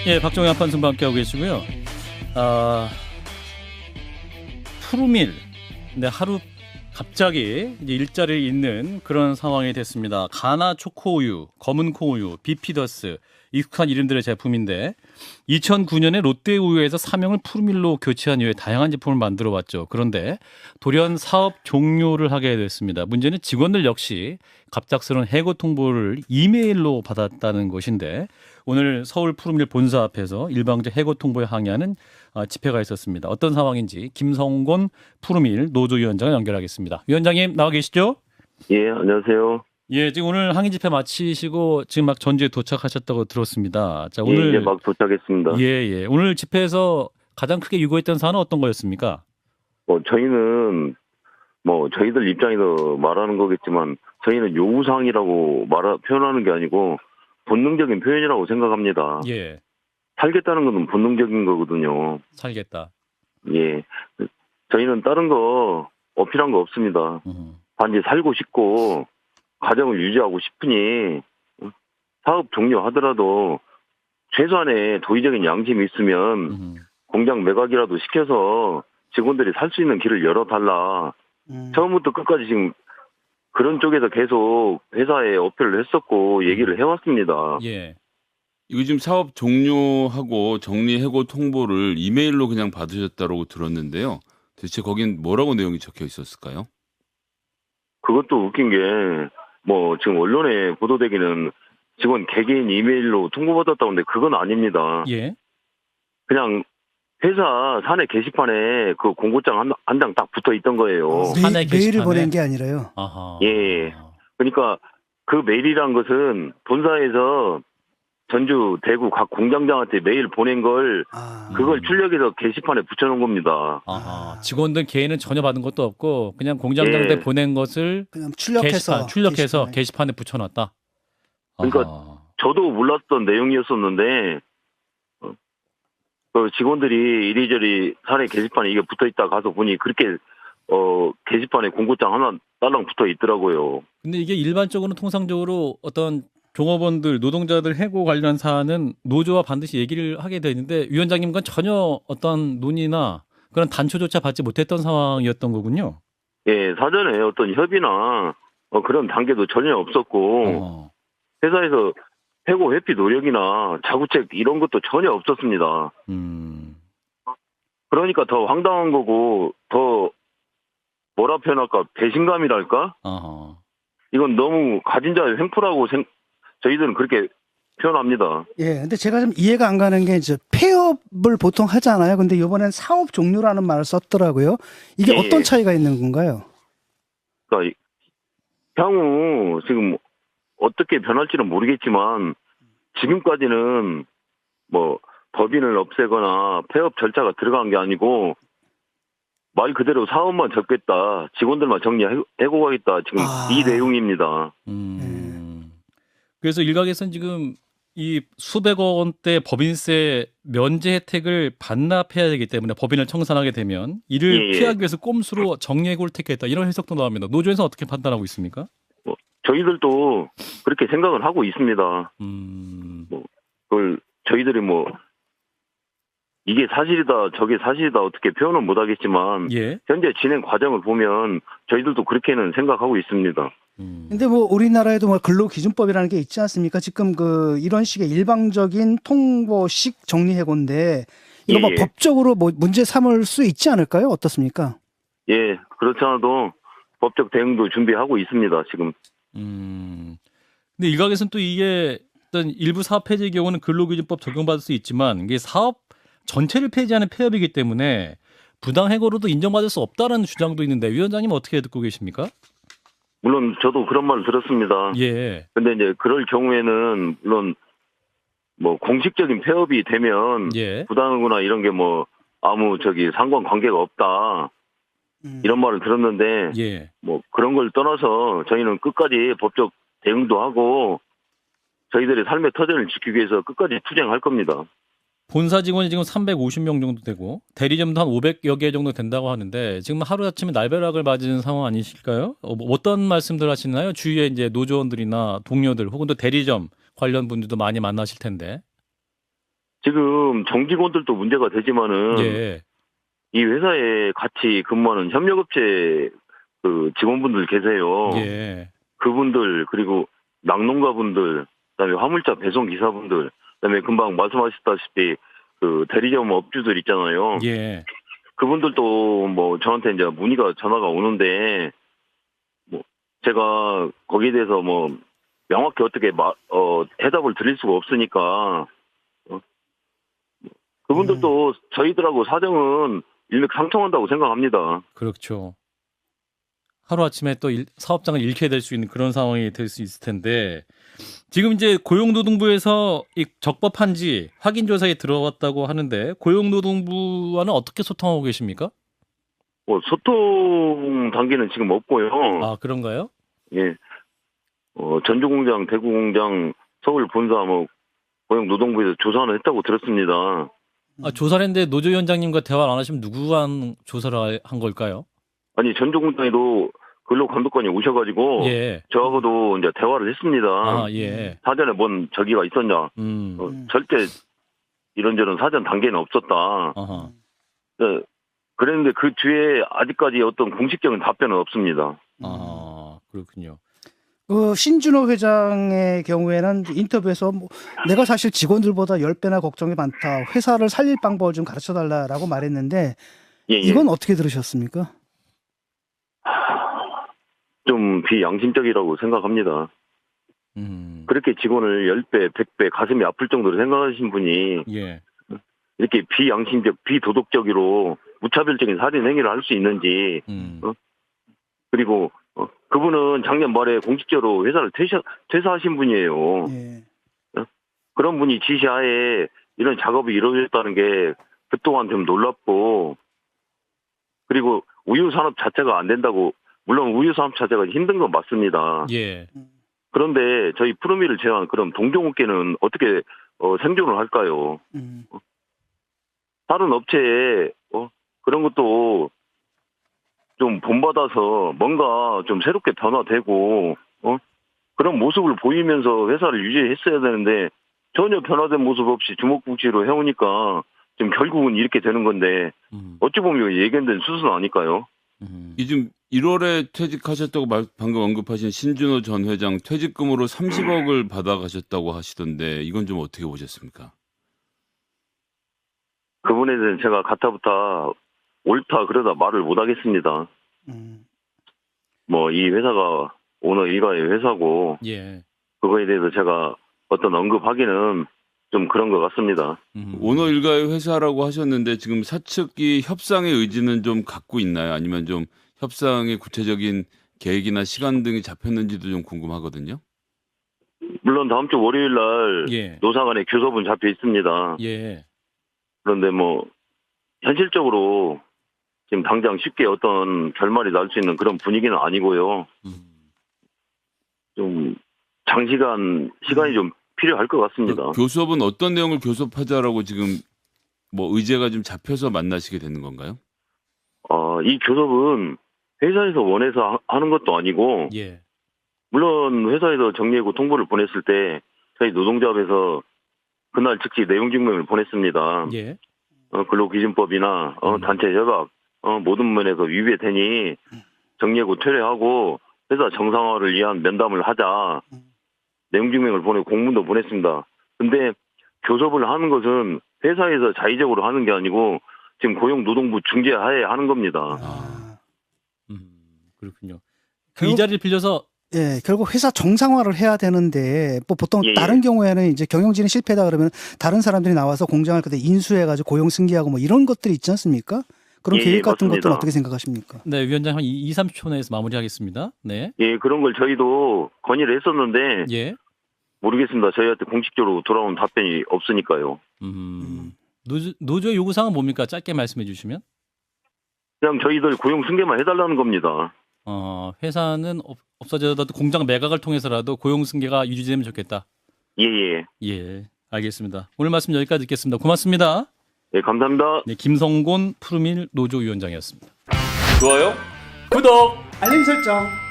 예, 박정희 판승과 함께하고 계시고요. 푸르밀, 네, 하루 갑자기 이제 일자리를 잇는 그런 상황이 됐습니다. 가나 초코우유, 검은 콩우유, 비피더스, 익숙한 이름들의 제품인데 2009년에 롯데우유에서 사명을 푸르밀로 교체한 이후에 다양한 제품을 만들어 왔죠. 그런데 돌연 사업 종료를 하게 됐습니다. 문제는 직원들 역시 갑작스러운 해고 통보를 이메일로 받았다는 것인데 오늘 서울 푸르밀 본사 앞에서 일방적 해고 통보에 항의하는 집회가 있었습니다. 어떤 상황인지 김성곤 푸르밀 노조위원장을 연결하겠습니다. 위원장님 나와 계시죠? 예, 안녕하세요. 예, 지금 오늘 항의 집회 마치시고 지금 막 전주에 도착하셨다고 들었습니다. 자, 예, 오늘 이제 막 도착했습니다. 예. 오늘 집회에서 가장 크게 요구했던 사안은 어떤 거였습니까? 저희는 저희들 입장에서 말하는 거겠지만 저희는 요구사항이라고 표현하는 게 아니고 본능적인 표현이라고 생각합니다. 예, 살겠다는 것은 본능적인 거거든요. 살겠다. 예, 저희는 다른 거 어필한 거 없습니다. 단지 살고 싶고 가정을 유지하고 싶으니 사업 종료하더라도 최소한의 도의적인 양심이 있으면 공장 매각이라도 시켜서 직원들이 살 수 있는 길을 열어달라. 처음부터 끝까지 지금 그런 쪽에서 계속 회사에 어필을 했었고 얘기를 해왔습니다. 예. 요즘 사업 종료하고 정리해고 통보를 이메일로 그냥 받으셨다고 들었는데요. 대체 거긴 뭐라고 내용이 적혀 있었을까요? 그것도 웃긴 게 지금 언론에 보도되기는 직원 개개인 이메일로 통보받았다고 하는데 그건 아닙니다. 예. 그냥 회사 사내 게시판에 그 공고장 한 장 딱 붙어 있던 거예요. 사내 메일을 게시판에? 보낸 게 아니라요. 아하. 예. 그러니까 그 메일이란 것은 본사에서 전주, 대구 각 공장장한테 메일 보낸 걸 그걸 출력해서 게시판에 붙여놓은 겁니다. 아하. 직원들 개인은 전혀 받은 것도 없고 그냥 공장장한테 예. 보낸 것을 그냥 출력해서 게시판에 붙여놨다. 그러니까 아하. 저도 몰랐던 내용이었었는데 그 직원들이 이리저리 사내 게시판에 이게 붙어 있다 가서 보니 그렇게 게시판에 공고장 하나 딸랑 붙어 있더라고요. 근데 이게 일반적으로는 통상적으로 어떤 종업원들, 노동자들 해고 관련 사안은 노조와 반드시 얘기를 하게 되는데 위원장님과 전혀 어떤 논의나 그런 단초조차 받지 못했던 상황이었던 거군요. 예, 사전에 어떤 협의나 그런 단계도 전혀 없었고 회사에서 해고 회피 노력이나 자구책 이런 것도 전혀 없었습니다. 그러니까 더 황당한 거고 더 뭐라 표현할까 배신감이랄까? 아하. 이건 너무 가진 자의 횡포라고 저희들은 그렇게 표현합니다. 예, 근데 제가 좀 이해가 안 가는 게 이제 폐업을 보통 하잖아요. 근데 이번엔 사업 종료라는 말을 썼더라고요. 이게 예, 어떤 예. 차이가 있는 건가요? 그러니까 향후 지금 어떻게 변할지는 모르겠지만 지금까지는 법인을 없애거나 폐업 절차가 들어간 게 아니고 말 그대로 사업만 접겠다, 직원들만 정리해고 가겠다 지금 이 내용입니다. 그래서 일각에서는 지금 이 수백억 원대 법인세 면제 혜택을 반납해야 되기 때문에 법인을 청산하게 되면 이를 예. 피하기 위해서 꼼수로 정리해고를 택했다 이런 해석도 나옵니다. 노조에서 어떻게 판단하고 있습니까? 저희들도 그렇게 생각을 하고 있습니다. 그걸 저희들이 이게 사실이다 저게 사실이다 어떻게 표현은 못하겠지만 예. 현재 진행 과정을 보면 저희들도 그렇게는 생각하고 있습니다. 근데 우리나라에도 근로기준법이라는 게 있지 않습니까? 지금 이런 식의 일방적인 통보식 정리해고인데 이거 예. 법적으로 문제 삼을 수 있지 않을까요? 어떻습니까? 예, 그렇지 않아도 법적 대응도 준비하고 있습니다, 지금. 근데 일각에서는 또 이게 어떤 일부 사업 폐지의 경우는 근로기준법 적용받을 수 있지만 이게 사업 전체를 폐지하는 폐업이기 때문에 부당 해고로도 인정받을 수 없다는 주장도 있는데 위원장님 어떻게 듣고 계십니까? 물론 저도 그런 말을 들었습니다. 예. 근데 이제 그럴 경우에는 물론 공식적인 폐업이 되면 예. 부당하거나 이런 게 아무 상관관계가 없다. 이런 말을 들었는데 예. 그런 걸 떠나서 저희는 끝까지 법적 대응도 하고 저희들의 삶의 터전을 지키기 위해서 끝까지 투쟁할 겁니다. 본사 직원이 지금 350명 정도 되고 대리점도 한 500여 개 정도 된다고 하는데 지금 하루아침에 날벼락을 맞은 상황 아니실까요? 어떤 말씀들 하시나요? 주위에 이제 노조원들이나 동료들 혹은 또 대리점 관련 분들도 많이 만나실 텐데. 지금 정직원들도 문제가 되지만은 예. 이 회사에 같이 근무하는 협력업체 그 직원분들 계세요. 예. 그분들 그리고 낙농가분들 그다음에 화물차 배송 기사분들 그다음에 금방 말씀하셨다시피 그 대리점 업주들 있잖아요. 예. 그분들도 뭐 저한테 이제 전화가 오는데 뭐 제가 거기에 대해서 뭐 명확히 어떻게 해답을 드릴 수가 없으니까 그분들도 저희들하고 사정은 일맥상통한다고 생각합니다. 그렇죠. 하루아침에 또 사업장을 잃게 될 수 있는 그런 상황이 될 수 있을 텐데 지금 이제 고용노동부에서 이 적법한지 확인 조사에 들어왔다고 하는데 고용노동부와는 어떻게 소통하고 계십니까? 소통 단계는 지금 없고요. 아, 그런가요? 예. 전주공장, 대구공장, 서울 본사 뭐 고용노동부에서 조사는 했다고 들었습니다. 아, 조사를 했는데 노조 위원장님과 대화를 안 하시면 누구랑 조사를 한 걸까요? 아니 전주공장에도 근로감독관이 오셔가지고 예. 저하고도 이제 대화를 했습니다. 아, 예. 사전에 뭔 저기가 있었냐? 절대 이런저런 사전 단계는 없었다. 아하. 네. 그랬는데 그 뒤에 아직까지 어떤 공식적인 답변은 없습니다. 아, 그렇군요. 그 신준호 회장의 경우에는 인터뷰에서 뭐 내가 사실 직원들보다 10배나 걱정이 많다. 회사를 살릴 방법을 좀 가르쳐달라라고 말했는데 예. 이건 어떻게 들으셨습니까? 좀 비양심적이라고 생각합니다. 그렇게 직원을 10배, 100배 가슴이 아플 정도로 생각하신 분이 예. 이렇게 비양심적, 비도덕적으로 무차별적인 살인 행위를 할 수 있는지 그리고 그분은 작년 말에 공식적으로 회사를 퇴사하신 분이에요. 예. 그런 분이 지시하에 이런 작업이 이루어졌다는 게 그동안 좀 놀랍고 그리고 우유산업 자체가 안 된다고 물론 우유산업 자체가 힘든 건 맞습니다. 예. 그런데 저희 푸르미를 제외한 그럼 동종업계는 어떻게 생존을 할까요? 다른 업체에 그런 것도 좀 본받아서 뭔가 좀 새롭게 변화되고 그런 모습을 보이면서 회사를 유지했어야 되는데 전혀 변화된 모습 없이 주먹국지로 해오니까 지금 결국은 이렇게 되는 건데 어찌 보면 예견된 수순 아닐까요? 요즘 1월에 퇴직하셨다고 방금 언급하신 신준호 전 회장 퇴직금으로 30억을 받아가셨다고 하시던데 이건 좀 어떻게 보셨습니까? 그분에 대해서 제가 가타부타 옳다 그러다 말을 못 하겠습니다. 뭐 이 회사가 오너 일가의 회사고 예. 그거에 대해서 제가 어떤 언급하기는 좀 그런 것 같습니다. 오너 일가의 회사라고 하셨는데 지금 사측이 협상의 의지는 좀 갖고 있나요? 아니면 좀 협상의 구체적인 계획이나 시간 등이 잡혔는지도 좀 궁금하거든요. 물론 다음 주 월요일 날 예. 노사 간의 교섭은 잡혀 있습니다. 예. 그런데 뭐 현실적으로 지금 당장 쉽게 어떤 결말이 날 수 있는 그런 분위기는 아니고요. 좀 장시간 시간이 좀 필요할 것 같습니다. 교섭은 어떤 내용을 교섭하자라고 지금 뭐 의제가 좀 잡혀서 만나시게 되는 건가요? 이 교섭은 회사에서 원해서 하는 것도 아니고 예. 물론 회사에서 정리해고 통보를 보냈을 때 저희 노동조합에서 그날 즉시 내용 증명을 보냈습니다. 예. 근로기준법이나 단체 협약 모든 면에서 위배되니 정리해고 퇴례하고 회사 정상화를 위한 면담을 하자 내용 증명을 보내고 공문도 보냈습니다. 근데 교섭을 하는 것은 회사에서 자의적으로 하는 게 아니고 지금 고용노동부 중재하에 하는 겁니다. 그렇군요. 이 자리를 빌려서 예, 결국 회사 정상화를 해야 되는데 뭐 보통 예. 다른 경우에는 이제 경영진이 실패다 그러면 다른 사람들이 나와서 공장을 그때 인수해가지고 고용 승계하고 뭐 이런 것들이 있지 않습니까? 그런 계획 같은 맞습니다. 것들은 어떻게 생각하십니까? 네, 위원장 한 2, 30초 내에서 마무리하겠습니다. 네. 예, 그런 걸 저희도 건의를 했었는데 예. 모르겠습니다. 저희한테 공식적으로 돌아온 답변이 없으니까요. 노조 요구사항은 뭡니까? 짧게 말씀해 주시면. 그냥 저희들 고용 승계만 해달라는 겁니다. 회사는 없어져도 공장 매각을 통해서라도 고용 승계가 유지되면 좋겠다. 예. 예, 알겠습니다. 오늘 말씀 여기까지 듣겠습니다. 고맙습니다. 네, 감사합니다. 네, 김성곤 푸르밀 노조위원장이었습니다. 좋아요, 구독, 알림 설정.